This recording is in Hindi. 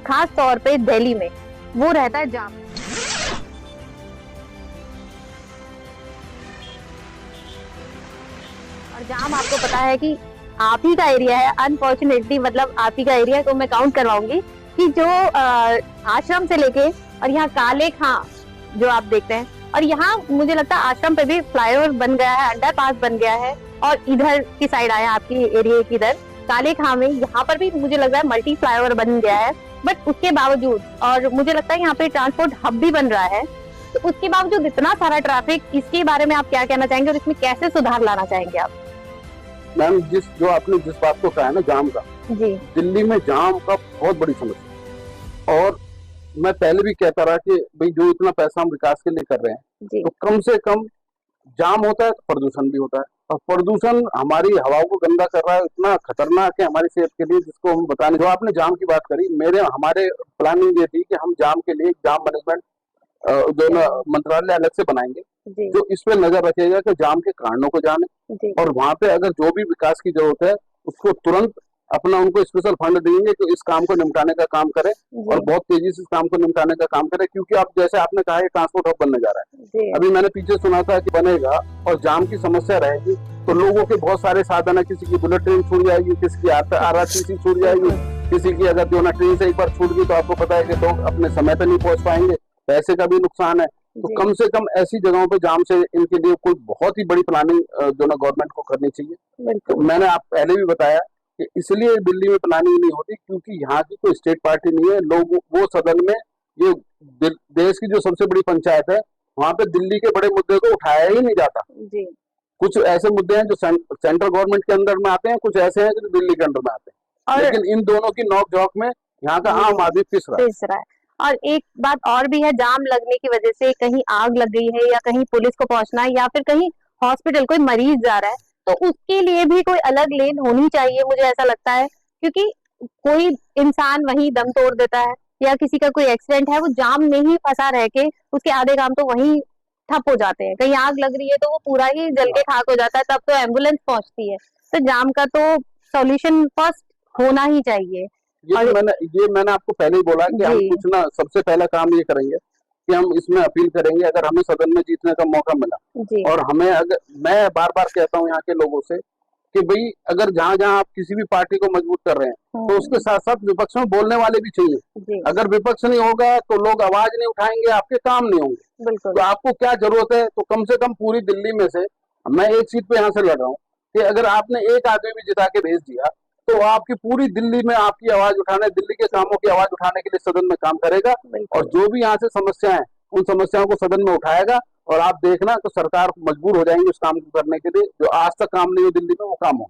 खास तौर पे दिल्ली में, वो रहता है जाम। और जाम आपको पता है कि आप ही का एरिया है, अनफॉर्चुनेटली मतलब आप ही का एरिया है, तो मैं काउंट करवाऊंगी कि जो आश्रम से लेके और यहाँ काले खां जो आप देखते हैं, और यहाँ मुझे लगता है आश्रम पे भी फ्लाईओवर बन गया है, अंडरपास बन गया है, और इधर की साइड आया आपकी एरिया की इधर काले खां में यहाँ पर भी मुझे लग रहा है मल्टी फ्लाईओवर बन गया है। बट उसके बावजूद, और मुझे लगता है यहाँ पे ट्रांसपोर्ट हब भी बन रहा है, तो उसके बावजूद इतना सारा ट्रैफिक, इसके बारे में आप क्या कहना चाहेंगे और इसमें कैसे सुधार लाना चाहेंगे आप? मैम, जो आपने जिस बात को कहा है ना जाम का, जी, दिल्ली में जाम का बहुत बड़ी समस्या है। और मैं पहले भी कहता रहा कि भाई जो इतना पैसा हम विकास के लिए कर रहे हैं, जी, तो कम से कम जाम होता है तो प्रदूषण भी होता है, और प्रदूषण हमारी हवाओं को गंदा कर रहा है, इतना खतरनाक है हमारी सेहत के लिए, जिसको हम बताने। जो आपने जाम की बात करी, हमारे प्लानिंग ये थी कि हम जाम के लिए जाम मैनेजमेंट जो ना मंत्रालय अलग से बनाएंगे, जी, जो इस पे नजर रखेगा कि जाम के कारणों को जाने, जी, और वहां पे अगर जो भी विकास की जरूरत है उसको तुरंत अपना उनको स्पेशल फंड देंगे कि इस काम को निपटाने का काम करे, और बहुत तेजी से इस काम को निपटाने का काम करे। क्योंकि आप जैसे आपने कहा है ट्रांसपोर्ट हब बनने जा रहा है, जी, अभी मैंने पीछे सुना था कि बनेगा और जाम की समस्या रहेगी, तो लोगों के बहुत सारे साधन है, किसी की बुलेट ट्रेन छूट जाएगी, किसी की RRTC छूट जाएगी, किसी की अगर जो ना ट्रेन से एक बार छूट गई तो आपको पता है कि लोग अपने समय पे नहीं पहुंच पाएंगे, पैसे का भी नुकसान है। तो जी, कम से कम ऐसी जगहों पे जाम से इनके लिए कोई बहुत ही बड़ी प्लानिंग जो ना गवर्नमेंट को करनी चाहिए। तो बिल्कुल, मैंने आप पहले भी बताया कि इसलिए दिल्ली में प्लानिंग नहीं होती क्योंकि यहाँ की कोई स्टेट पार्टी नहीं है। लोग वो सदन में, ये देश की जो सबसे बड़ी पंचायत है, वहां पे दिल्ली के बड़े मुद्दे को उठाया ही नहीं जाता। जी। कुछ ऐसे मुद्दे हैं जो सेंट्रल गवर्नमेंट के अंदर में आते हैं, कुछ ऐसे हैं जो दिल्ली के अंदर में आते हैं, और लेकिन इन दोनों की नोक झोंक में यहाँ का आम आदमी पिस रहा है। पिस रहा है। और एक बात और भी है, जाम लगने की वजह से कहीं आग लग गई है या कहीं पुलिस को पहुंचना है या फिर कहीं हॉस्पिटल कोई मरीज जा रहा है, तो उसके लिए भी कोई अलग लेन होनी चाहिए, मुझे ऐसा लगता है। क्योंकि कोई इंसान वहीं दम तोड़ देता है या किसी का कोई एक्सीडेंट है, वो जाम में ही फंसा रह के उसके आधे काम तो वहीं ठप हो जाते हैं। कहीं आग लग रही है तो वो पूरा ही जल के खाक हो जाता है, तब तो एम्बुलेंस पहुंचती है। तो जाम का तो सॉल्यूशन फर्स्ट होना ही चाहिए। ये मैंने आपको पहले ही बोला कि हम जी, कुछ ना, सबसे पहला काम ये करेंगे कि हम इसमें अपील करेंगे, अगर हमें सदन में जीतने का मौका मिला, जी, और हमें अगर, मैं बार बार कहता हूँ यहाँ के लोगों से कि भाई अगर जहाँ जहाँ आप किसी भी पार्टी को मजबूत कर रहे हैं तो उसके साथ साथ विपक्ष में बोलने वाले भी चाहिए। जी, अगर विपक्ष नहीं होगा तो लोग आवाज नहीं उठाएंगे, आपके काम नहीं होंगे। बिल्कुल, तो आपको क्या जरूरत है, तो कम से कम पूरी दिल्ली में से, मैं एक सीट पे यहाँ से लड़ रहा हूँ, कि अगर आपने एक आदमी भी जिता के भेज दिया तो आपकी पूरी दिल्ली में आपकी आवाज उठाने, दिल्ली के कामों की आवाज उठाने के लिए सदन में काम करेगा, और जो भी यहाँ से समस्या है उन समस्याओं को सदन में उठाएगा, और आप देखना तो सरकार मजबूर हो जाएंगे उस काम को करने के लिए, जो आज तक काम नहीं हो दिल्ली में वो काम हो।